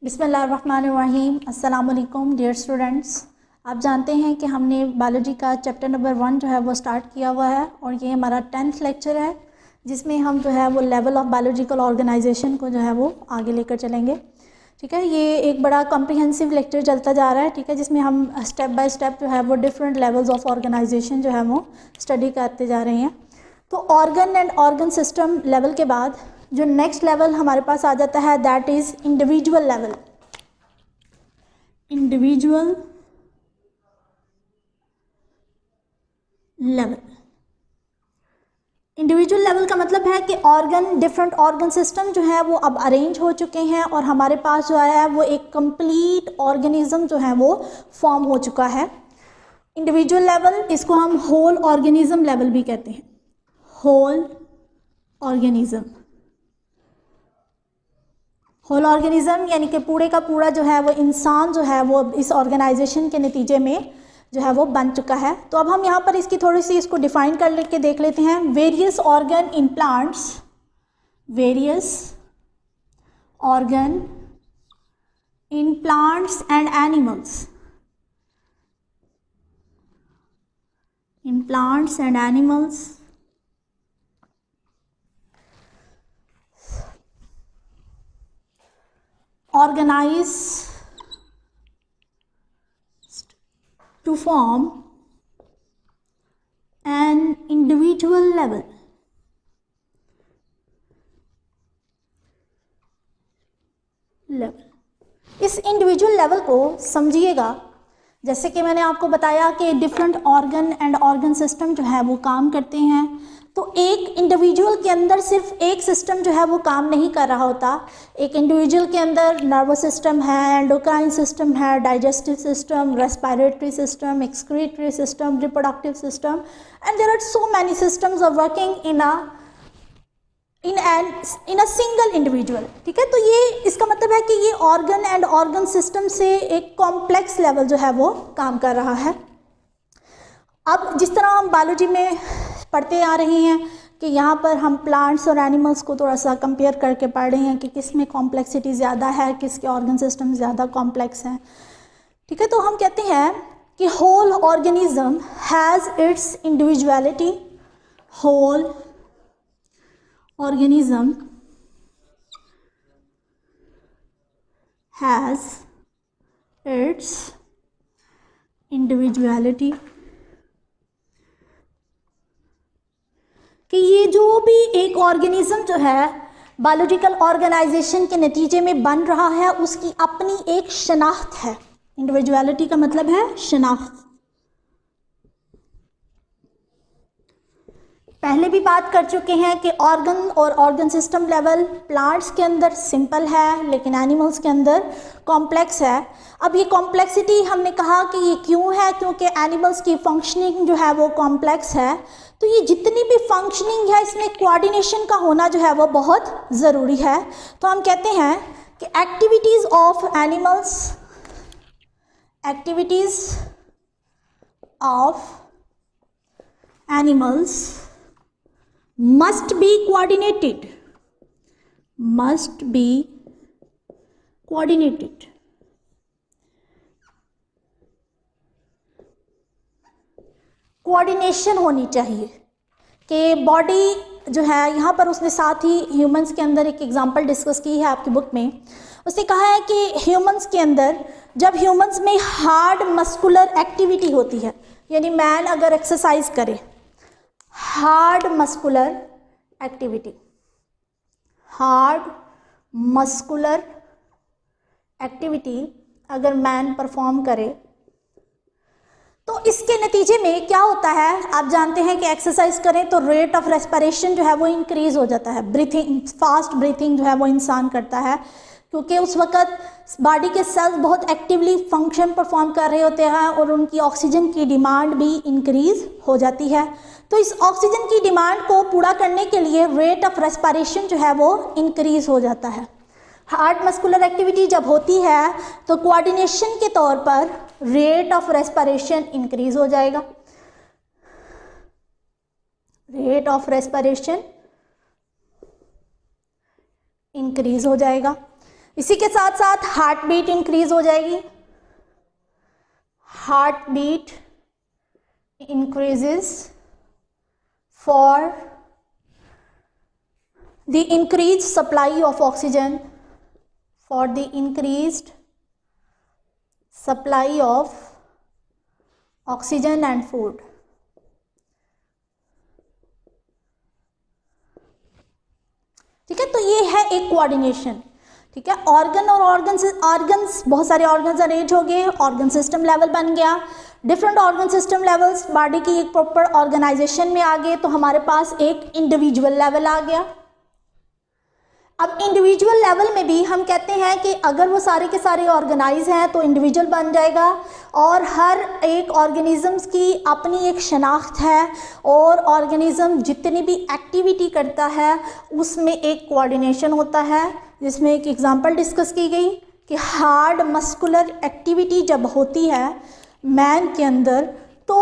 बिस्मिल्लाहिर्रहमानिर्रहीम। अस्सलाम वालेकुम डियर स्टूडेंट्स। आप जानते हैं कि हमने बायोलॉजी का चैप्टर नंबर 1 जो है वो स्टार्ट किया हुआ है और ये हमारा 10th लेक्चर है जिसमें हम जो है वो लेवल ऑफ बायोलॉजिकल ऑर्गेनाइजेशन को जो है वो आगे लेकर चलेंगे। ठीक है, ये एक बड़ा कॉम्प्रिहेंसिव लेक्चर चलता जा रहा है। ठीक है, जिसमें हम स्टेप बाय स्टेप जो है वो डिफरेंट लेवल्स ऑफ ऑर्गेनाइजेशन जो है वो स्टडी करते जा रहे हैं। तो organ and organ system level के बाद जो नेक्स्ट लेवल हमारे पास आ जाता है that is individual level. Individual level, individual level का मतलब है कि ऑर्गन, डिफरेंट ऑर्गन सिस्टम जो है वो अब अरेंज हो चुके हैं और हमारे पास जो है वो एक कंप्लीट ऑर्गेनिज्म जो है वो फॉर्म हो चुका है। इंडिविजुअल लेवल, इसको हम होल ऑर्गेनिज्म लेवल भी कहते हैं। होल ऑर्गेनिज्म, होल ऑर्गेनिज्म यानी कि पूरे का पूरा जो है वो इंसान जो है वो इस ऑर्गेनाइजेशन के नतीजे में जो है वो बन चुका है। तो अब हम यहाँ पर इसकी थोड़ी सी इसको डिफाइन कर लेके देख लेते हैं। Various organ in plants, various organ in plants and animals, in plants and animals organize to form an individual level. इस इंडिविजुअल लेवल को समझिएगा, जैसे कि मैंने आपको बताया कि different organ and organ system जो है वो काम करते हैं। तो एक इंडिविजुअल के अंदर सिर्फ एक सिस्टम जो है वो काम नहीं कर रहा होता। एक इंडिविजुअल के अंदर नर्वस सिस्टम है, एंडोक्राइन सिस्टम है, digestive system, respiratory system, excretory system, reproductive system, and there are so many systems are working in a single individual. ठीक है, तो ये इसका मतलब है कि ये ऑर्गन एंड ऑर्गन सिस्टम से एक कॉम्प्लेक्स लेवल जो है वो काम कर रहा है। अब जिस तरह हम बायोलॉजी में पढ़ते आ रहे हैं कि यहाँ पर हम प्लांट्स और एनिमल्स को थोड़ा सा कंपेयर करके पढ़ रहे हैं कि किस में कॉम्प्लेक्सिटी ज़्यादा है, किसके ऑर्गन सिस्टम ज़्यादा कॉम्प्लेक्स हैं। ठीक है, तो हम कहते हैं कि whole organism has its individuality, whole organism has its individuality, कि ये जो भी एक ऑर्गेनिज्म जो है बायोलॉजिकल ऑर्गेनाइजेशन के नतीजे में बन रहा है उसकी अपनी एक शनाख्त है। इंडिविजुअलिटी का मतलब है शनाख्त। पहले भी बात कर चुके हैं कि ऑर्गन और ऑर्गन सिस्टम लेवल प्लांट्स के अंदर सिंपल है लेकिन एनिमल्स के अंदर कॉम्प्लेक्स है। अब ये कॉम्प्लेक्सिटी हमने कहा कि ये क्यों है, क्योंकि एनिमल्स की फंक्शनिंग जो है वो कॉम्प्लेक्स है। तो ये जितनी भी फंक्शनिंग है इसमें कोऑर्डिनेशन का होना जो है वो बहुत ज़रूरी है। तो हम कहते हैं कि activities of animals, activities of animals must be coordinated, must be coordinated, coordination होनी चाहिए कि बॉडी जो है, यहाँ पर उसने साथ ही ह्यूमंस के अंदर एक एग्जांपल डिस्कस की है आपकी बुक में। उसने कहा है कि ह्यूमंस के अंदर जब ह्यूमंस में हार्ड मस्कुलर एक्टिविटी होती है, यानी मैन अगर एक्सरसाइज करे, hard muscular activity, hard muscular activity अगर मैन परफॉर्म करे तो इसके नतीजे में क्या होता है, आप जानते हैं कि एक्सरसाइज करें तो रेट ऑफ रेस्पिरेशन जो है वो इंक्रीज हो जाता है। ब्रीथिंग, फास्ट ब्रीथिंग जो है वो इंसान करता है क्योंकि उस वक़्त बॉडी के सेल्स बहुत एक्टिवली फंक्शन परफॉर्म कर रहे होते हैं और उनकी ऑक्सीजन की डिमांड भी इंक्रीज हो जाती है। तो इस ऑक्सीजन की डिमांड को पूरा करने के लिए रेट ऑफ रेस्पिरेशन जो है वो इंक्रीज हो जाता है। हार्ड मस्कुलर एक्टिविटी जब होती है तो कोऑर्डिनेशन के तौर पर रेट ऑफ रेस्पिरेशन इंक्रीज हो जाएगा, रेट ऑफ रेस्पिरेशन इंक्रीज हो जाएगा। इसी के साथ साथ हार्ट बीट इंक्रीज हो जाएगी, heart beat increases for the increase supply of oxygen, for the increased supply of oxygen and food. ठीक है, तो ये है एक कोऑर्डिनेशन। ठीक है, ऑर्गन और ऑर्गन्स बहुत सारे ऑर्गन्स अरेंज हो गए, ऑर्गन सिस्टम लेवल बन गया, different organ system levels body की एक प्रॉपर ऑर्गेनाइजेशन में आ गए, तो हमारे पास एक इंडिविजुअल लेवल आ गया। अब इंडिविजुअल लेवल में भी हम कहते हैं कि अगर वो सारे के सारे ऑर्गेनाइज हैं तो इंडिविजुअल बन जाएगा, और हर एक ऑर्गेनिजम्स की अपनी एक शनाख्त है, और ऑर्गेनिज्म जितनी भी एक्टिविटी करता है उसमें एक कोऑर्डिनेशन होता है, जिसमें एक एग्जांपल डिस्कस की गई कि हार्ड मस्कुलर एक्टिविटी जब होती है मैन के अंदर, तो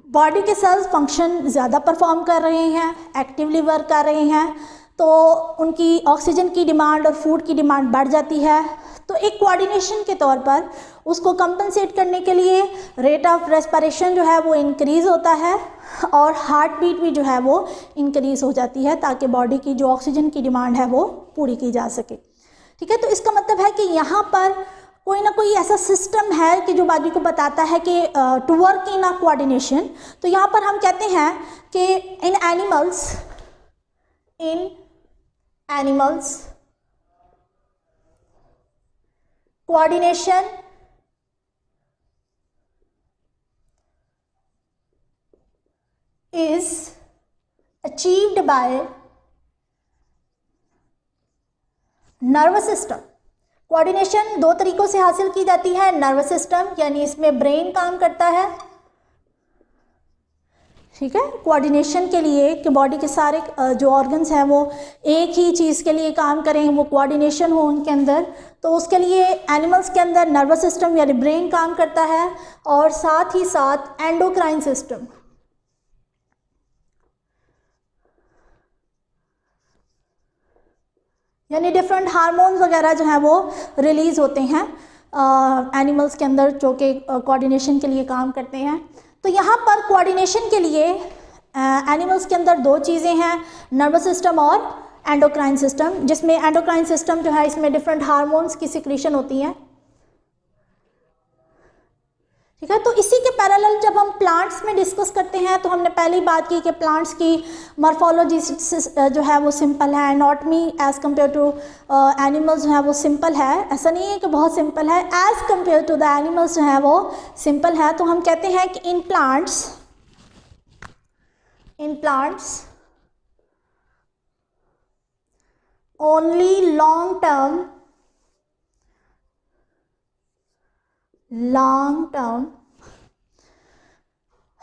बॉडी के सेल्स फंक्शन ज़्यादा परफॉर्म कर रहे हैं, एक्टिवली वर्क कर रहे हैं, तो उनकी ऑक्सीजन की डिमांड और फूड की डिमांड बढ़ जाती है। तो एक कोऑर्डिनेशन के तौर पर उसको कंपनसेट करने के लिए रेट ऑफ रेस्पिरेशन जो है वो इंक्रीज़ होता है, और हार्ट बीट भी जो है वो इंक्रीज़ हो जाती है, ताकि बॉडी की जो ऑक्सीजन की डिमांड है वो पूरी की जा सके। ठीक है, तो इसका मतलब है कि यहाँ पर कोई ना कोई ऐसा सिस्टम है कि जो बॉडी को बताता है कि to work in a coordination. तो यहाँ पर हम कहते हैं कि in animals coordination is achieved by nervous system. Coordination दो तरीकों से हासिल की जाती है, नर्वस सिस्टम यानी इसमें ब्रेन काम करता है। ठीक है, कोऑर्डिनेशन के लिए कि बॉडी के सारे जो ऑर्गन्स हैं वो एक ही चीज़ के लिए काम करें, वो कोऑर्डिनेशन हो उनके अंदर, तो उसके लिए एनिमल्स के अंदर नर्वस सिस्टम यानी ब्रेन काम करता है, और साथ ही साथ एंडोक्राइन सिस्टम यानी डिफरेंट हार्मोन्स वगैरह जो हैं वो रिलीज़ होते हैं एनिमल्स के अंदर, जो कि कोऑर्डिनेशन के लिए काम करते हैं। तो यहाँ पर कोऑर्डिनेशन के लिए एनिमल्स के अंदर दो चीज़ें हैं, नर्वस सिस्टम और एंडोक्राइन सिस्टम, जिसमें एंडोक्राइन सिस्टम जो है इसमें डिफरेंट हार्मोन्स की सिक्रीशन होती हैं। ठीक है, तो इसी के पैरेलल जब हम प्लांट्स में डिस्कस करते हैं तो हमने पहले ही बात की कि प्लांट्स की मॉर्फोलॉजी जो है वो सिंपल है, anatomy as compare to animals जो है वो सिंपल है। ऐसा नहीं है कि बहुत सिंपल है, as compare to the animals जो है वो सिंपल है। तो हम कहते हैं कि in plants only long term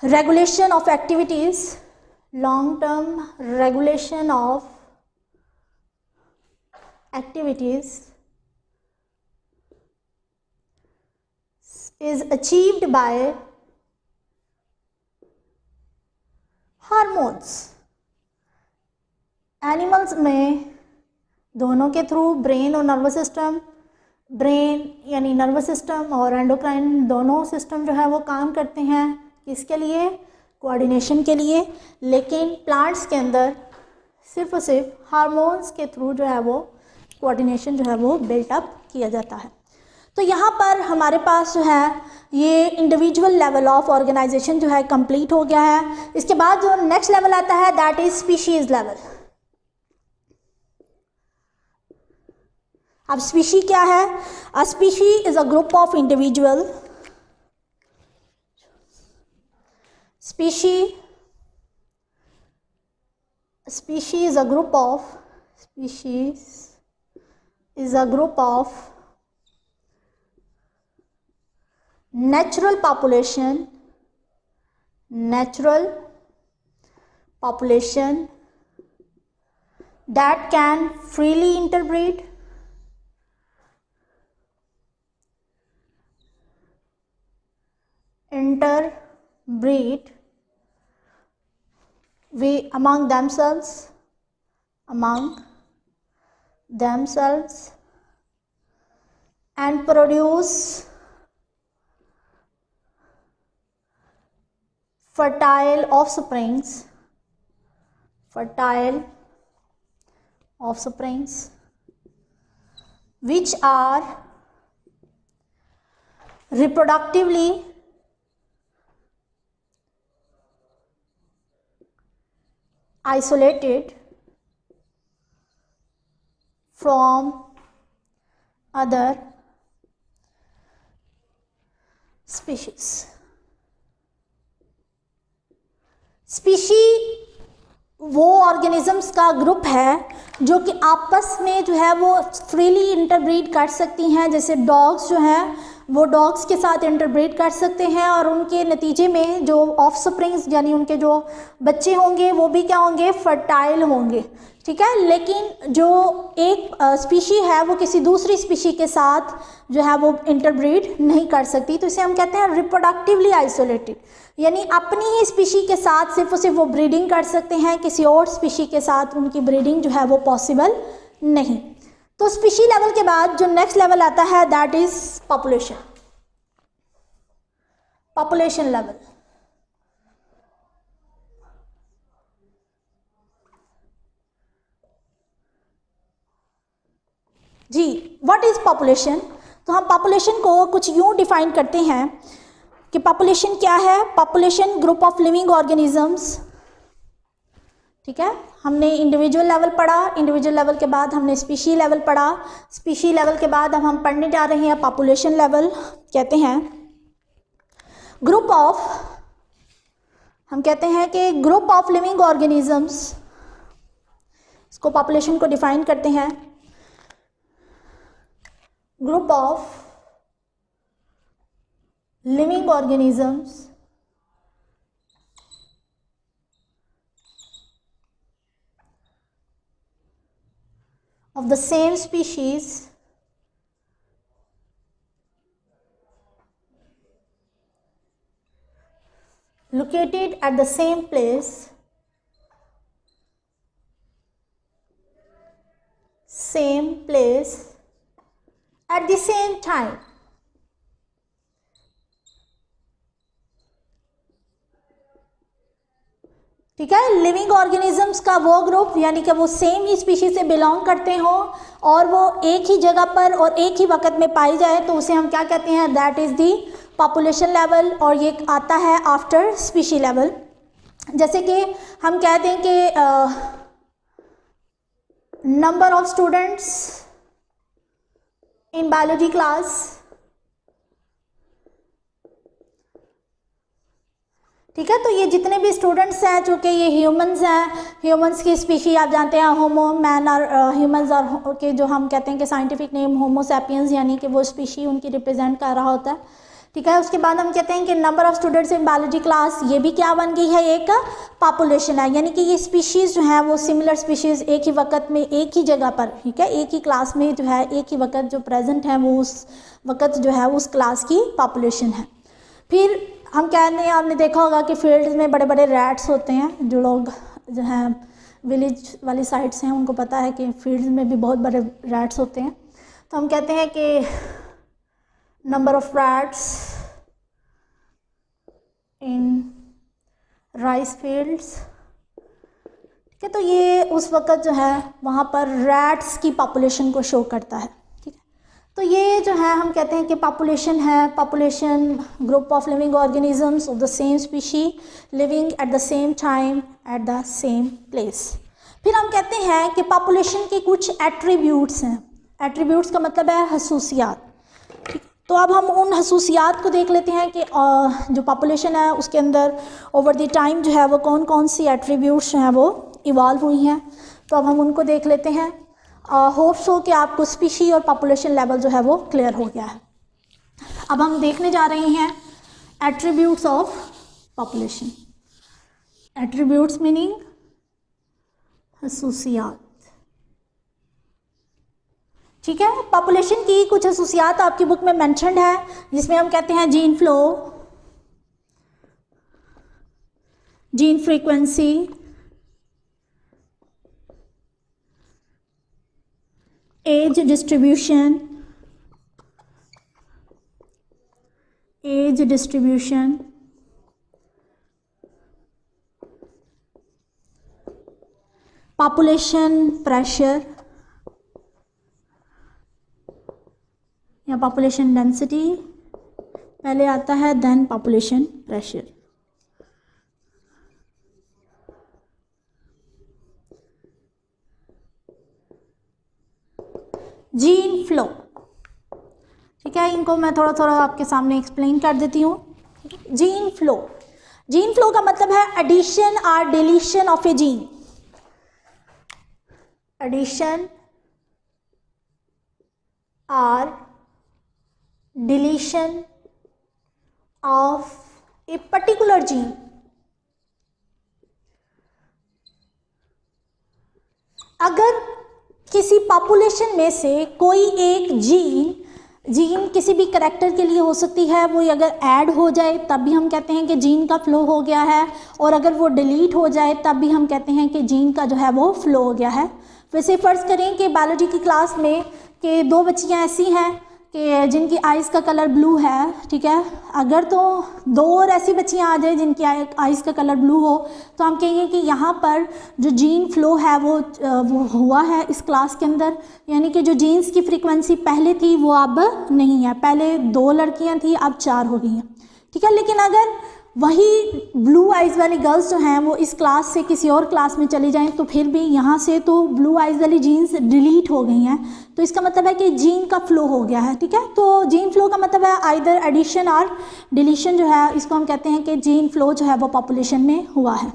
regulation of activities, long-term regulation of activities is achieved by hormones. Animals में दोनों के थ्रू ब्रेन और नर्वस सिस्टम, ब्रेन यानी नर्वस सिस्टम और एंडोक्राइन दोनों सिस्टम जो है वो काम करते हैं, किसके लिए? कोऑर्डिनेशन के लिए। लेकिन प्लांट्स के अंदर सिर्फ और सिर्फ हार्मोन्स के थ्रू जो है वो कोऑर्डिनेशन जो है वो बिल्टअप किया जाता है। तो यहाँ पर हमारे पास जो है ये इंडिविजुअल लेवल ऑफ ऑर्गेनाइजेशन जो है कंप्लीट हो गया है। इसके बाद जो नेक्स्ट लेवल आता है दैट इज स्पीशीज लेवल। अब स्पीशी क्या है? अ species is a group of individual Species is a group of natural population that can freely interbreed, among themselves and produce fertile offsprings which are reproductively isolated from other species. Species वो organisms का group है जो कि आपस में जो है वो फ्रीली इंटरब्रीड कर सकती हैं। जैसे डॉग्स जो हैं वो डॉग्स के साथ इंटरब्रीड कर सकते हैं और उनके नतीजे में जो ऑफस्प्रिंग्स यानी उनके जो बच्चे होंगे वो भी क्या होंगे, फर्टाइल होंगे। ठीक है, लेकिन जो एक स्पीशी है वो किसी दूसरी स्पीशी के साथ जो है वो इंटरब्रीड नहीं कर सकती, तो इसे हम कहते हैं रिप्रोडक्टिवली आइसोलेटेड, यानी अपनी ही स्पीशी के साथ सिर्फ और सिर्फ वो ब्रीडिंग कर सकते हैं, किसी और स्पीशी के साथ उनकी ब्रीडिंग जो है वो पॉसिबल नहीं। तो स्पीशी लेवल के बाद जो नेक्स्ट लेवल आता है दैट इज पॉपुलेशन लेवल। जी, व्हाट इज पॉपुलेशन? तो हम पॉपुलेशन को कुछ यूं डिफाइन करते हैं कि पॉपुलेशन क्या है। Population group of living organisms. ठीक है, हमने इंडिविजुअल लेवल पढ़ा, इंडिविजुअल लेवल के बाद हमने स्पीशी लेवल पढ़ा, स्पीशी लेवल के बाद अब हम पढ़ने जा रहे हैं पॉपुलेशन लेवल। कहते हैं ग्रुप ऑफ, हम कहते हैं कि ग्रुप ऑफ लिविंग ऑर्गेनिजम्स, इसको पॉपुलेशन को डिफाइन करते हैं, group of living organisms of the same species located at the same place, at the same time। ठीक है, लिविंग ऑर्गेनिजम्स का वो ग्रुप यानी कि वो सेम ही स्पीशीज से बिलोंग करते हों और वो एक ही जगह पर और एक ही वक्त में पाई जाए, तो उसे हम क्या कहते हैं, that is the population level, और ये आता है आफ्टर स्पीशी लेवल। जैसे कि हम कहते हैं कि number of students in biology class. ठीक है, तो ये जितने भी स्टूडेंट्स हैं, चूँकि ये ह्यूमंस हैं, ह्यूमंस की स्पीशी आप जानते हैं होमो मैन और ह्यूमंस, और के जो हम कहते हैं कि साइंटिफिक नेम होमो सैपियंस, यानी कि वो स्पीशी उनकी रिप्रेजेंट कर रहा होता है। ठीक है, उसके बाद हम कहते हैं कि number of students in biology class, ये भी क्या बन गई है, एक पॉपुलेशन है, यानी कि ये स्पीशीज़ जो हैं वो सिमिलर स्पीशीज़ एक ही वक्त में एक ही जगह पर, ठीक है, एक ही क्लास में जो है एक ही वक्त जो प्रेजेंट है वो उस वक्त जो है उस क्लास की पॉपुलेशन है। फिर हम कहते हैं, आपने देखा होगा कि फील्ड में बड़े बड़े रैट्स होते हैं, जो लोग जो हैं विलेज वाली साइड्स हैं उनको पता है कि फील्ड में भी बहुत बड़े रैट्स होते हैं। तो हम कहते हैं कि number of rats in rice fields. ठीक है, तो ये उस वक्त जो है वहाँ पर रैट्स की पॉपुलेशन को शो करता है। ठीक है, तो ये जो है हम कहते हैं कि पॉपुलेशन है, population group of living organisms of the same species living at the same time at the same place. फिर हम कहते हैं कि पॉपुलेशन के कुछ एट्रीब्यूट्स हैं। एट्रीब्यूट्स का मतलब है खसूसियात। ठीक, तो अब हम उन खसूसियात को देख लेते हैं कि जो पॉपुलेशन है उसके अंदर ओवर द टाइम जो है वो कौन कौन सी एट्रीब्यूट्स जो हैं वो इवॉल्व हुई हैं। तो अब हम उनको देख लेते हैं। होप सो कि आपको स्पीशी और पॉपुलेशन लेवल जो है वो क्लियर हो गया है। अब हम देखने जा रहे हैं attributes of population. Attributes meaning खसूसियात। ठीक है, पॉपुलेशन की कुछ खसूसियात आपकी बुक में मेंशन्ड है, जिसमें हम कहते हैं gene flow, gene frequency, age distribution, age distribution, population pressure या पॉपुलेशन डेंसिटी पहले आता है, then population pressure. Gene flow, ठीक है, इनको मैं थोड़ा थोड़ा आपके सामने एक्सप्लेन कर देती हूँ। जीन फ्लो, जीन फ्लो का मतलब है एडिशन और deletion of a gene, addition और deletion of a particular gene. अगर किसी पॉपुलेशन में से कोई एक जीन किसी भी करैक्टर के लिए हो सकती है, वो अगर ऐड हो जाए तब भी हम कहते हैं कि जीन का फ्लो हो गया है, और अगर वो डिलीट हो जाए तब भी हम कहते हैं कि जीन का जो है वो फ्लो हो गया है। वैसे फ़र्ज़ करें कि बायोलॉजी की क्लास में कि दो बच्चियां ऐसी हैं कि जिनकी आइज़ का कलर ब्लू है, ठीक है, अगर तो दो और ऐसी बच्चियां आ जाए जिनकी आइज़ का कलर ब्लू हो, तो हम कहेंगे कि यहाँ पर जो जीन फ्लो है वो हुआ है इस क्लास के अंदर, यानी कि जो जीन्स की फ्रीक्वेंसी पहले थी वो अब नहीं है। पहले 2 लड़कियां थी, अब 4 हो गई हैं, ठीक है। लेकिन अगर वही ब्लू आइज़ वाली गर्ल्स जो हैं वो इस क्लास से किसी और क्लास में चली जाएं, तो फिर भी यहाँ से तो ब्लू आइज़ वाली जीन्स डिलीट हो गई हैं, तो इसका मतलब है कि जीन का फ्लो हो गया है, ठीक है। तो जीन फ्लो का मतलब है आइदर एडिशन और डिलीशन जो है, इसको हम कहते हैं कि जीन फ्लो जो है वो पॉपुलेशन में हुआ है।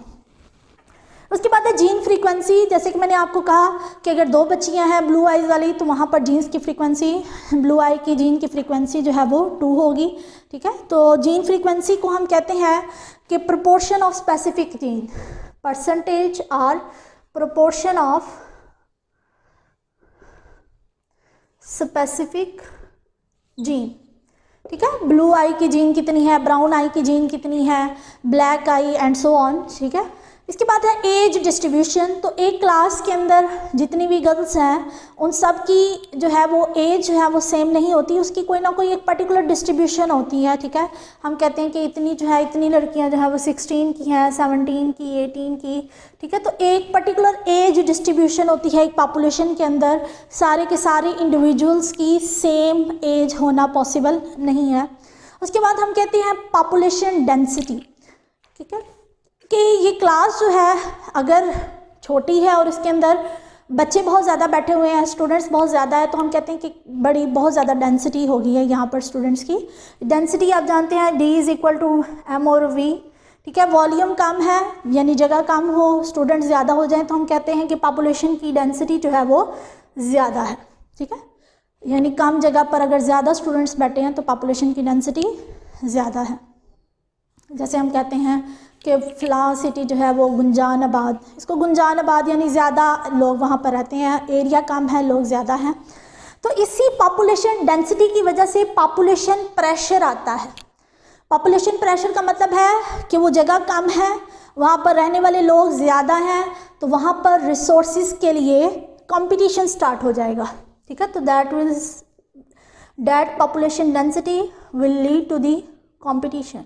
उसके बाद है जीन फ्रीक्वेंसी। जैसे कि मैंने आपको कहा कि अगर 2 बच्चियां हैं ब्लू आइज़ वाली, तो वहाँ पर जीन्स की फ्रीक्वेंसी, ब्लू आई की जीन की फ्रीक्वेंसी जो है वो 2 होगी, ठीक है। तो जीन फ्रीक्वेंसी को हम कहते हैं कि proportion of specific gene, percentage और प्रोपोर्शन ऑफ स्पेसिफिक जीन, ठीक है। ब्लू आई की जीन कितनी है, ब्राउन आई की जीन कितनी है, black I and so on, ठीक है। इसके बाद है एज डिस्ट्रीब्यूशन। तो एक क्लास के अंदर जितनी भी गर्ल्स हैं उन सब की जो है वो एज जो है वो सेम नहीं होती, उसकी कोई ना कोई एक पर्टिकुलर डिस्ट्रीब्यूशन होती है, ठीक है। हम कहते हैं कि इतनी जो है इतनी लड़कियां जो है वो 16 की हैं, 17 की, 18 की, ठीक है। तो एक पर्टिकुलर एज डिस्ट्रीब्यूशन होती है एक पॉपुलेशन के अंदर, सारे के सारे इंडिविजुअल्स की सेम एज होना पॉसिबल नहीं है। उसके बाद हम कहते हैं पॉपुलेशन डेंसिटी, ठीक है, कि ये क्लास जो है अगर छोटी है और इसके अंदर बच्चे बहुत ज़्यादा बैठे हुए हैं, स्टूडेंट्स बहुत ज़्यादा है, तो हम कहते हैं कि बहुत ज़्यादा डेंसिटी हो गई है यहाँ पर स्टूडेंट्स की। डेंसिटी आप जानते हैं D = M और V, ठीक है। वॉल्यूम कम है यानी जगह कम हो, स्टूडेंट ज़्यादा हो जाए, तो हम कहते हैं कि पॉपुलेशन की डेंसिटी जो है वो ज़्यादा है, ठीक है। यानी कम जगह पर अगर ज़्यादा स्टूडेंट्स बैठे हैं तो पॉपुलेशन की डेंसिटी ज़्यादा है। जैसे हम कहते हैं कि फ़लाँ सिटी जो है वो गुंजान आबाद, इसको गुंजान आबाद यानी ज़्यादा लोग वहाँ पर रहते हैं, एरिया कम है, लोग ज़्यादा हैं। तो इसी पॉपुलेशन डेंसिटी की वजह से पॉपुलेशन प्रेशर आता है। पॉपुलेशन प्रेशर का मतलब है कि वो जगह कम है, वहाँ पर रहने वाले लोग ज़्यादा हैं, तो वहाँ पर रिसोर्सेज के लिए कंपटीशन स्टार्ट हो जाएगा, ठीक है। तो that population density will lead to the competition,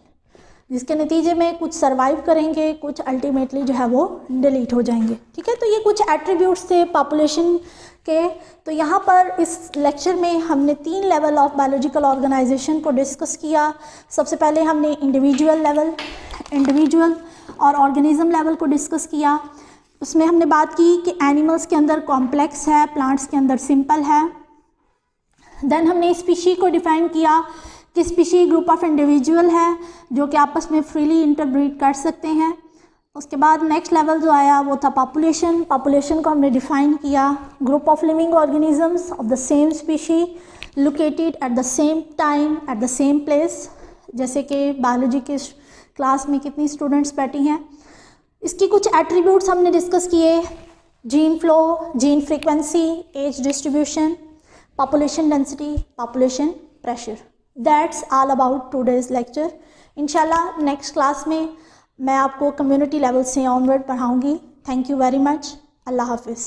जिसके नतीजे में कुछ सर्वाइव करेंगे, कुछ अल्टीमेटली जो है वो डिलीट हो जाएंगे, ठीक है। तो ये कुछ एट्रीब्यूट्स थे पॉपुलेशन के। तो यहाँ पर इस लेक्चर में हमने 3 लेवल ऑफ बायोलॉजिकल ऑर्गेनाइजेशन को डिस्कस किया। सबसे पहले हमने इंडिविजुअल और ऑर्गेनिज्म लेवल को डिस्कस किया। उसमें हमने बात की कि एनिमल्स के अंदर कॉम्प्लेक्स है, प्लांट्स के अंदर सिंपल है। देन हमने स्पीशी को डिफाइन किया कि स्पीशी ग्रुप ऑफ इंडिविजुअल है जो कि आपस में फ्रीली इंटरब्रीड कर सकते हैं। उसके बाद नेक्स्ट लेवल जो आया वो था पॉपुलेशन। पॉपुलेशन को हमने डिफाइन किया, group of living organisms of the same species located at the same time at the same place. जैसे कि बायोलॉजी के क्लास में कितनी स्टूडेंट्स बैठी हैं। इसकी कुछ एट्रीब्यूट्स हमने डिस्कस किए, gene flow, gene frequency, age distribution, population density, population pressure. That's all about today's lecture. इंशाल्लाह नेक्स्ट क्लास में मैं आपको कम्युनिटी लेवल से ऑनवर्ड पढ़ाऊँगी। Thank you very much. अल्लाह हाफिज़।